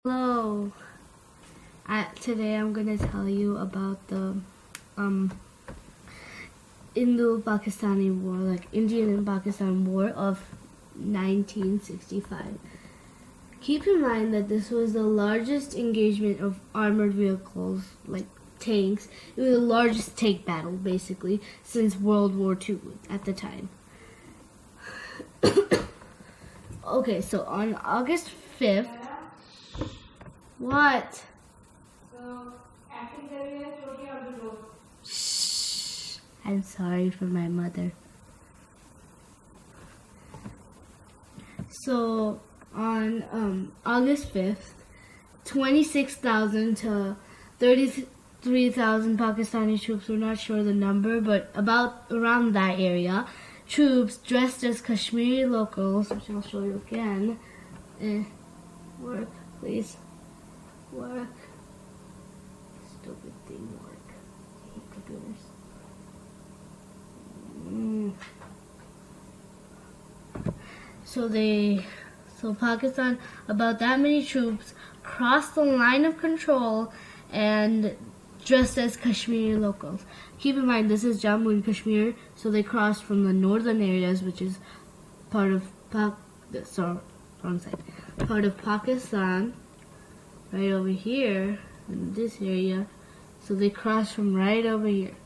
Hello. Today I'm gonna tell you about the Indo-Pakistani War, like Indian and Pakistan War of 1965. Keep in mind that this was the largest engagement of armored vehicles, like tanks. It was the largest tank battle, basically, since World War II at the time. Okay, so on August 5th, what? Shh. I'm sorry for my mother. So on August 5th, 26,000 to 33,000 Pakistani troops, we're not sure the number, but around that area, troops dressed as Kashmiri locals, which I'll show you again. Work, please. Work. Stupid thing work. I hate computers. So Pakistan, about that many troops crossed the line of control and dressed as Kashmiri locals. Keep in mind, this is Jammu and Kashmir, so they crossed from the northern areas, which is part of part of Pakistan, right over here in this area. So they crossed from right over here.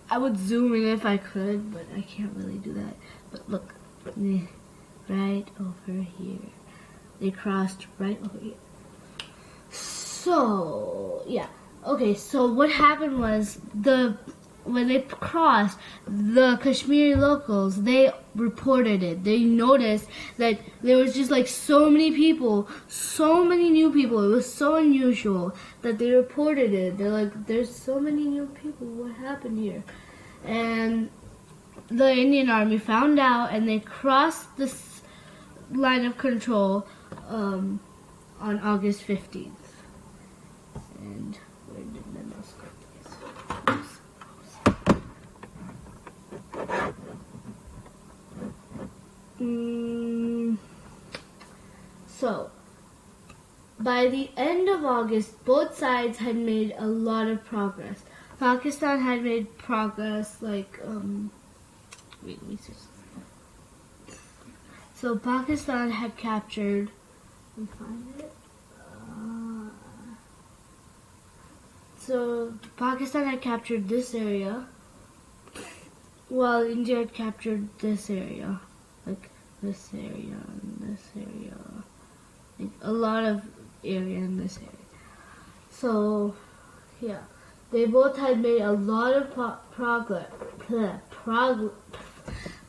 I would zoom in if I could, but I can't really do that. But look, right over here. They crossed right over here. So, yeah. Okay, so what happened was when they crossed, the Kashmiri locals, they reported it. They noticed that there was just like so many people, so many new people. It was so unusual that they reported it. They're like, there's so many new people. What happened here? And the Indian army found out, and they crossed this line of control on August 15th. And where did the mouse go? So, by the end of August, both sides had made a lot of progress. Pakistan had made progress, like, wait, let me see. So Pakistan had captured, let me find it. So Pakistan had captured this area, while India had captured this area, like this area and this area, like a lot of area in this area. So, yeah, they both had made a lot of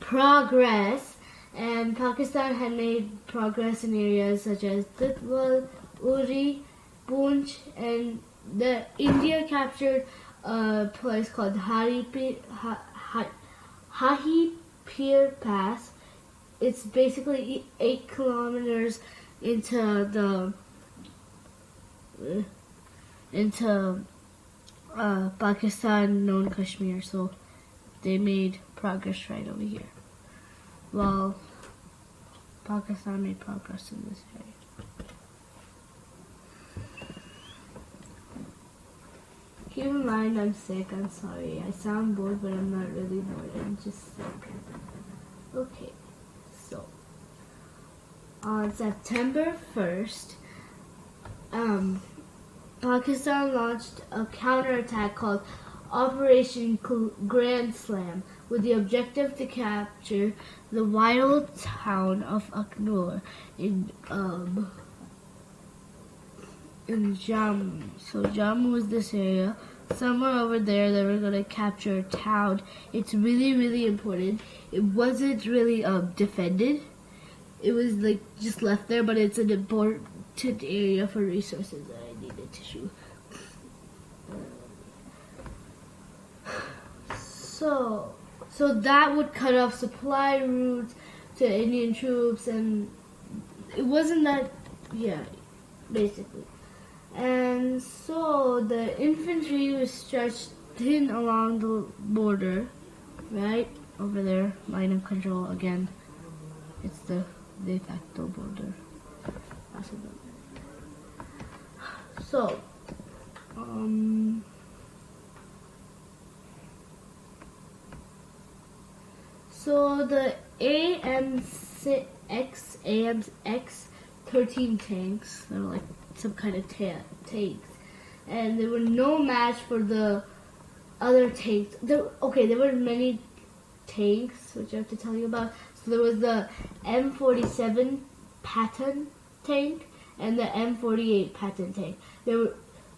progress, and Pakistan had made progress in areas such as Titwal, Uri, Poonch, and the India captured a place called Hahipir Pass. It's basically 8 kilometers into Pakistan known Kashmir. So they made progress right over here, while Pakistan made progress in this area. Keep in mind, I'm sick. I'm sorry. I sound bored, but I'm not really bored. I'm just sick. Okay, so on September 1st, Pakistan launched a counterattack called Operation Grand Slam with the objective to capture the vital town of Aknur in Jammu. So Jammu was this area. Somewhere over there they were going to capture a town. It's really, really important. It wasn't really defended. It was like just left there, but it's an important area for resources that I needed to shoot. So that would cut off supply routes to Indian troops, and it wasn't that, yeah, basically. And so the infantry was stretched thin along the border, right over there, line of control again. It's the de facto border. So, so the AMX 13 tanks, they're like some kind of tanks, and there were no match for the other tanks. There were many tanks, which I have to tell you about. So there was the M47 Patton tank and the M48 Patton tank.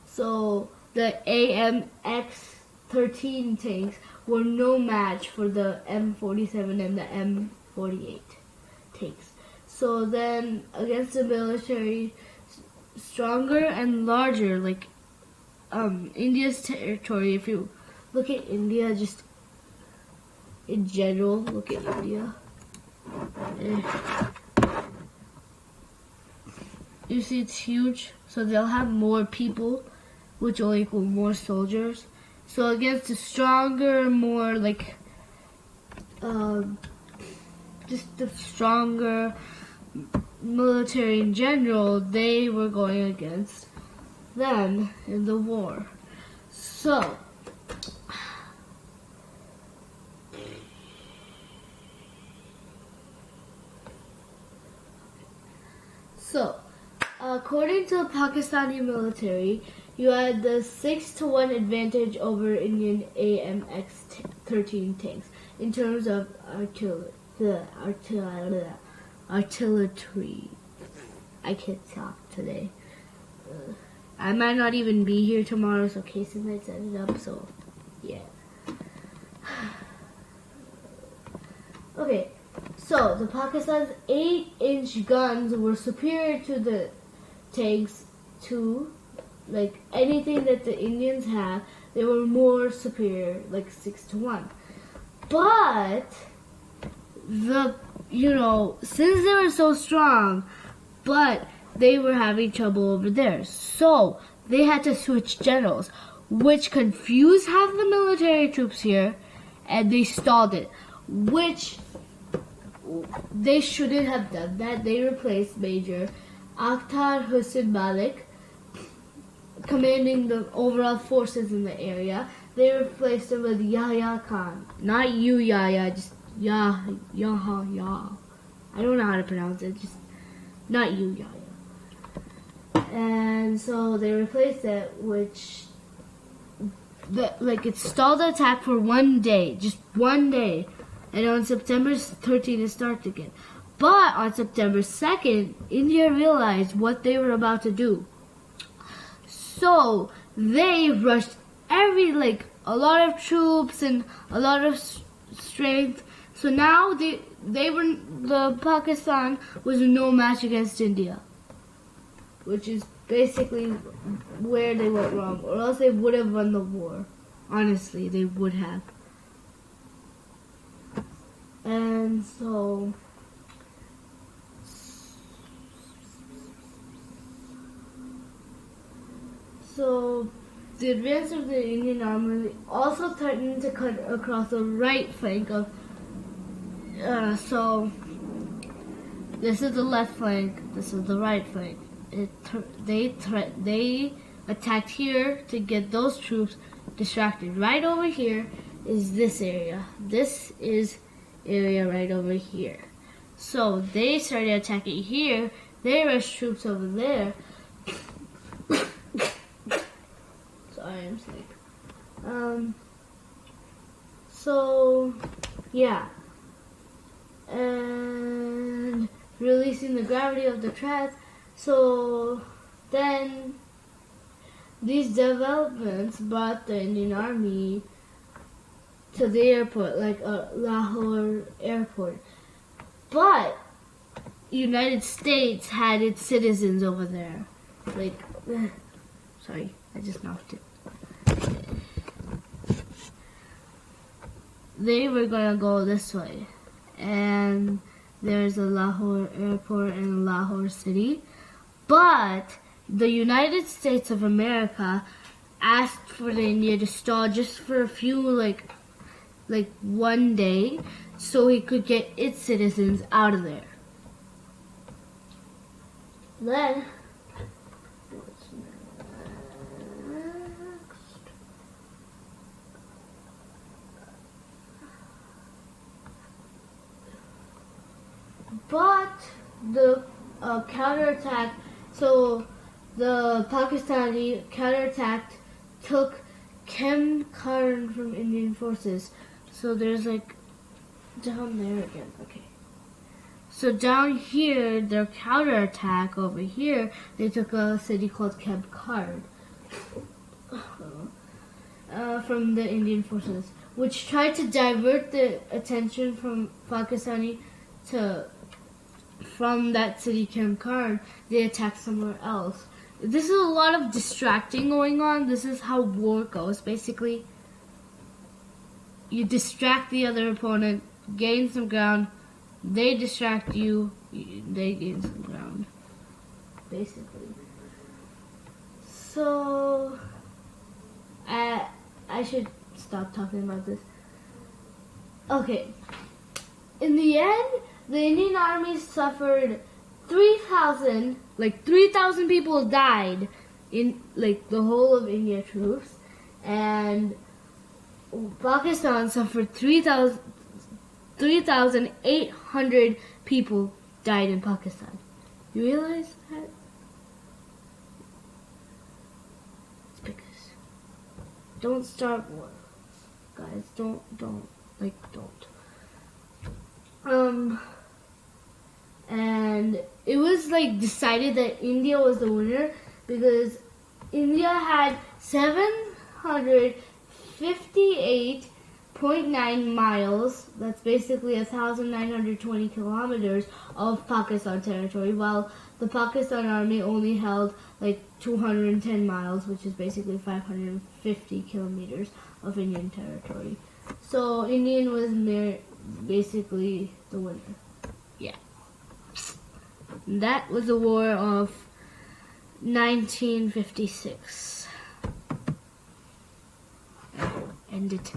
So the AMX 13 tanks were no match for the M47 and the M48 tanks. So then against the military, stronger and larger, like India's territory, if you look at India, just in general, look at India. You see it's huge, so they'll have more people, which will equal more soldiers. So against the stronger, more like, just the stronger military in general, they were going against them in the war. So, according to the Pakistani military, you had the 6-1 advantage over Indian AMX-13 tanks in terms of artillery. I can't talk today. I might not even be here tomorrow, so Casey might set it up, so yeah. Okay, so the Pakistan's 8-inch guns were superior to the tanks to, like, anything that the Indians had. They were more superior, like 6-1. But since they were so strong, but they were having trouble over there, so they had to switch generals, which confused half the military troops here, and they stalled it, which they shouldn't have done that. They replaced Major Akhtar Hussain Malik, commanding the overall forces in the area. They replaced him with Yahya Khan. Not you, Yahya, just Yahya. I don't know how to pronounce it, just not you, Yahya. And so they replaced it, which, it stalled the attack for 1 day, just 1 day. And on September 13th, it started again. But on September 2nd, India realized what they were about to do. So they rushed a lot of troops and a lot of strength. So now the Pakistan was no match against India, which is basically where they went wrong, or else they would have won the war. Honestly, they would have. And so the advance of the Indian army also threatened to cut across the right flank of. So this is the left flank. This is the right flank. They attacked here to get those troops distracted. Right over here is this area. This is area right over here. So they started attacking here. They rushed troops over there. Sorry, I'm sick. So yeah. And releasing the gravity of the threat. So then these developments brought the Indian Army to the airport, like Lahore airport. But United States had its citizens over there. Sorry, I just knocked it. They were gonna go this way. And there's a Lahore airport in Lahore city. But the United States of America asked for the India to stall just for a few, like 1 day, so he could get its citizens out of there. Then but the counterattack. So the Pakistani counterattacked, took Kem Karn from Indian forces. So there's like down there again. Okay. So down here, their counterattack over here, they took a city called Kem Karn from the Indian forces, which tried to divert the attention from Pakistani from that city Kem Karn. They attacked somewhere else. This is a lot of distracting going on. This is how war goes, basically. You distract the other opponent, gain some ground. They distract you, they gain some ground, basically. So, I should stop talking about this. Okay. In the end, the Indian army suffered 3,000 people died in like the whole of India troops, and Pakistan suffered 3,800 people died in Pakistan. You realize that? It's because don't start war, guys. Don't. And it was like decided that India was the winner because India had 758.9 miles, that's basically 1,920 kilometers of Pakistan territory, while the Pakistan army only held like 210 miles, which is basically 550 kilometers of Indian territory. So Indian was basically the winner. Yeah. That was the war of 1956. Ended.